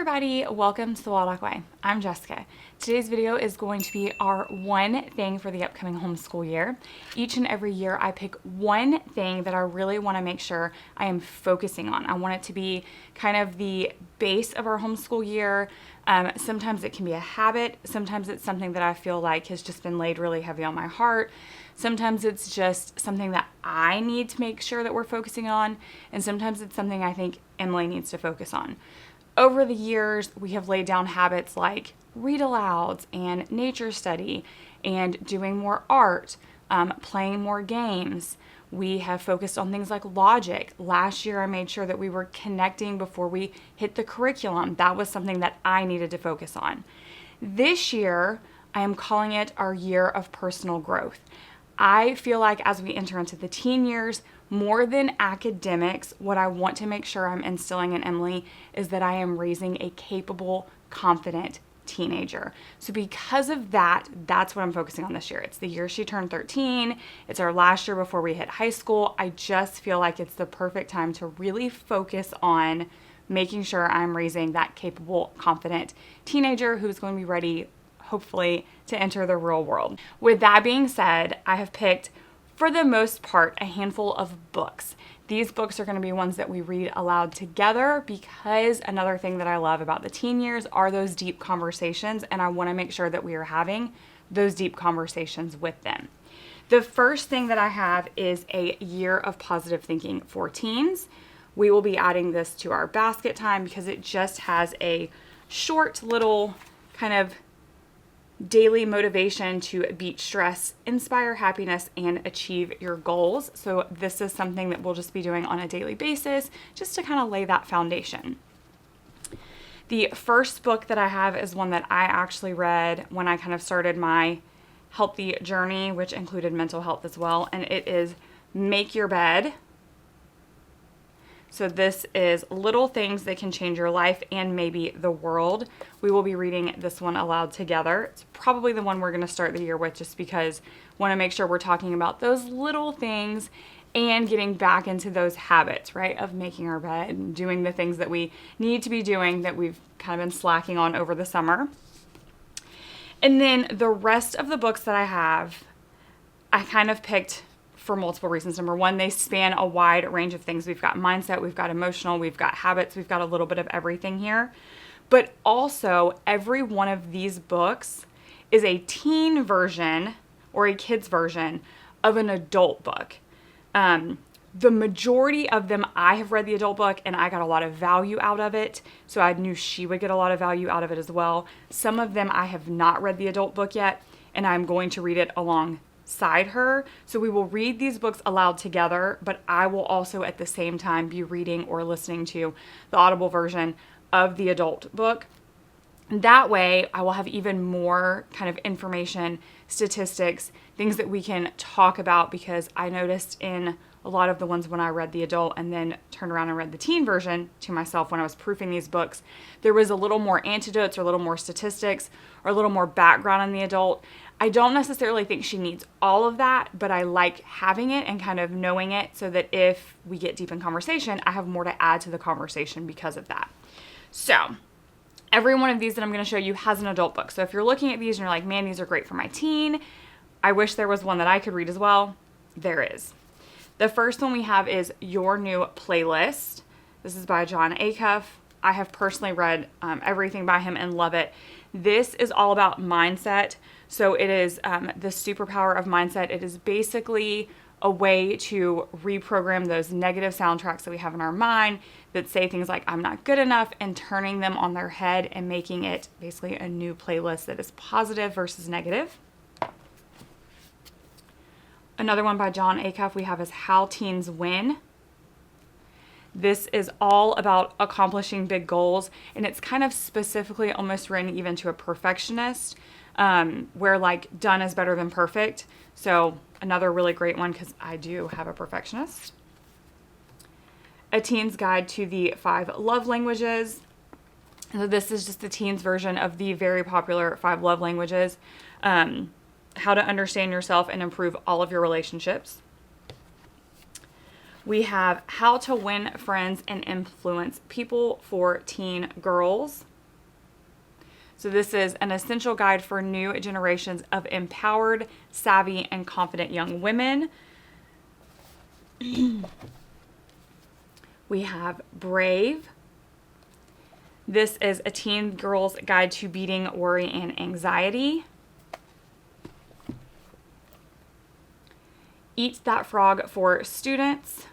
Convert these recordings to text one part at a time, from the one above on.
everybody, welcome to the 𝐂𝐴. I'm Jessica. Today's video is going to be our one thing for the upcoming homeschool year. Each and every year I pick one thing that I really want to make sure I am focusing on. I want it to be kind of the base of our homeschool year. Sometimes it can be a habit. Sometimes it's something that I feel like has just been laid really heavy on my heart. Sometimes it's just something that I need to make sure that we're focusing on. And sometimes it's something I think Emily needs to focus on. Over the years, we have laid down habits like read alouds and nature study and doing more art, playing more games. We have focused on things like logic. Last year, I made sure that we were connecting before we hit the curriculum. That was something that I needed to focus on. This year, I am calling it our year of personal growth. I feel like as we enter into the teen years, more than academics, what I want to make sure I'm instilling in Emily is that I am raising a capable, confident teenager. So because of that, that's what I'm focusing on this year. It's the year she turned 13. It's our last year before we hit high school. I just feel like it's the perfect time to really focus on making sure I'm raising that capable, confident teenager who's going to be ready, hopefully, to enter the real world. With that being said, I have picked, for the most part, a handful of books. These books are going to be ones that we read aloud together because another thing that I love about the teen years are those deep conversations, and I want to make sure that we are having those deep conversations with them. The first thing that I have is a year of positive thinking for teens. We will be adding this to our basket time because it just has a short little kind of daily motivation to beat stress, inspire happiness, and achieve your goals. So this is something that we'll just be doing on a daily basis just to kind of lay that foundation. The first book that I have is one that I actually read when I kind of started my healthy journey, which included mental health as well, and it is Make Your Bed. So this is little things that can change your life and maybe the world. We will be reading this one aloud together. It's probably the one we're going to start the year with just because I want to make sure we're talking about those little things and getting back into those habits, right, of making our bed and doing the things that we need to be doing that we've kind of been slacking on over the summer. And then the rest of the books that I have, I kind of picked for multiple reasons. Number one, they span a wide range of things. We've got mindset, we've got emotional, we've got habits, we've got a little bit of everything here. But also, every one of these books is a teen version or a kid's version of an adult book. The majority of them, I have read the adult book and I got a lot of value out of it. So I knew she would get a lot of value out of it as well. Some of them I have not read the adult book yet, and I'm going to read it alongside her. So we will read these books aloud together, but I will also at the same time be reading or listening to the Audible version of the adult book. That way I will have even more kind of information, statistics, things that we can talk about, because I noticed in a lot of the ones when I read the adult and then turned around and read the teen version to myself when I was proofing these books, there was a little more anecdotes or a little more statistics or a little more background on the adult. I don't necessarily think she needs all of that, but I like having it and kind of knowing it so that if we get deep in conversation, I have more to add to the conversation because of that. So every one of these that I'm going to show you has an adult book. So if you're looking at these and you're like, man, these are great for my teen, I wish there was one that I could read as well. There is. The first one we have is Your New Playlist. This is by 𝐂𝐴. I have personally read everything by him and love it. This is all about mindset. So it is the superpower of mindset. It is basically a way to reprogram those negative soundtracks that we have in our mind that say things like, I'm not good enough, and turning them on their head and making it basically a new playlist that is positive versus negative. Another one by 𝐂𝐴 we have is How Teens Win. This is all about accomplishing big goals, and it's kind of specifically almost written even to a perfectionist, where like done is better than perfect. So another really great one because I do have a perfectionist. A Teen's Guide to the 5 Love Languages. So this is just the teens version of the very popular 5 love languages. How to understand yourself and improve all of your relationships. We have How to Win Friends and Influence People for Teen Girls. So this is an essential guide for new generations of empowered, savvy, and confident young women. We have Brave. This is a teen girl's guide to beating worry and anxiety. Eat That Frog for students.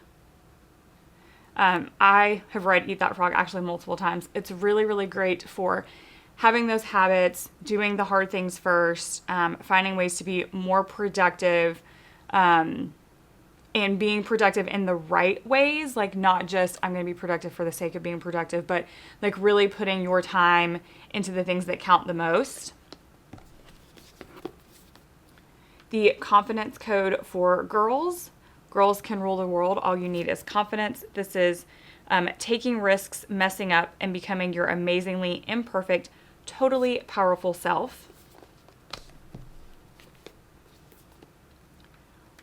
I have read Eat That Frog actually multiple times. It's really, really great for having those habits, doing the hard things first, finding ways to be more productive, and being productive in the right ways, like not just I'm going to be productive for the sake of being productive, but like really putting your time into the things that count the most. The Confidence Code for Girls. Girls can rule the world. All you need is confidence. This is taking risks, messing up, and becoming your amazingly imperfect, totally powerful self.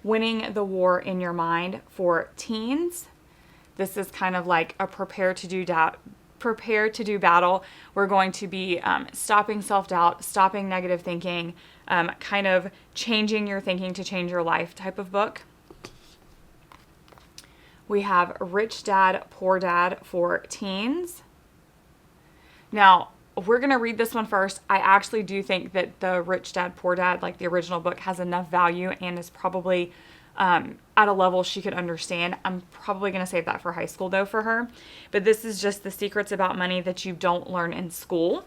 Winning the War in Your Mind for teens. This is kind of like a prepare to do battle. We're going to be stopping self-doubt, stopping negative thinking, kind of changing your thinking to change your life type of book. We have Rich Dad, Poor Dad for teens. Now, we're going to read this one first. I actually do think that the Rich Dad, Poor Dad, like the original book, has enough value and is probably at a level she could understand. I'm probably going to save that for high school, though, for her. But this is just the secrets about money that you don't learn in school.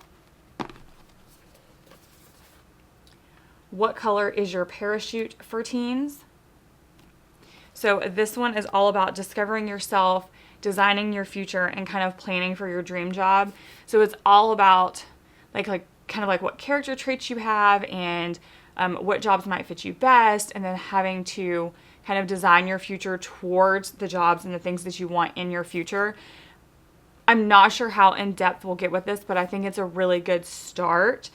What Color is Your Parachute for teens? So this one is all about discovering yourself, designing your future, and kind of planning for your dream job. So it's all about like kind of like what character traits you have and what jobs might fit you best, and then having to kind of design your future towards the jobs and the things that you want in your future. I'm not sure how in depth we'll get with this, but I think it's a really good start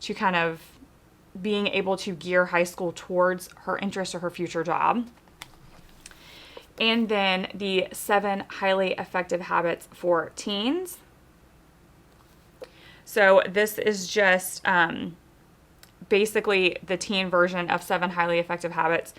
to kind of being able to gear high school towards her interest or her future job. And then the 7 Highly Effective Habits for Teens. So this is just basically the teen version of 7 Highly Effective Habits.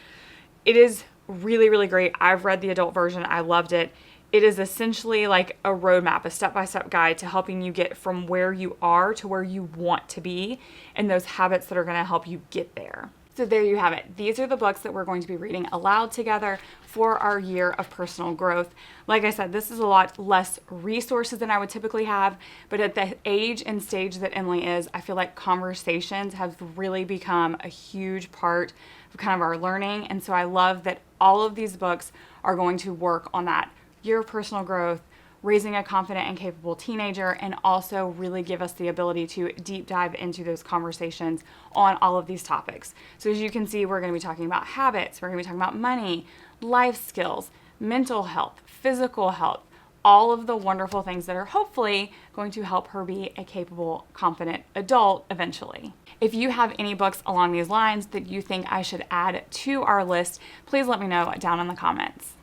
It is really, really great. I've read the adult version. I loved it. It is essentially like a roadmap, a step-by-step guide to helping you get from where you are to where you want to be, and those habits that are going to help you get there. So there you have it. These are the books that we're going to be reading aloud together for our year of personal growth. Like I said, this is a lot less resources than I would typically have, but at the age and stage that Emily is, I feel like conversations have really become a huge part of kind of our learning. And so I love that all of these books are going to work on that year of personal growth, raising a confident and capable teenager, and also really give us the ability to deep dive into those conversations on all of these topics. So as you can see, we're going to be talking about habits, we're going to be talking about money, life skills, mental health, physical health, all of the wonderful things that are hopefully going to help her be a capable, confident adult eventually. If you have any books along these lines that you think I should add to our list, please let me know down in the comments.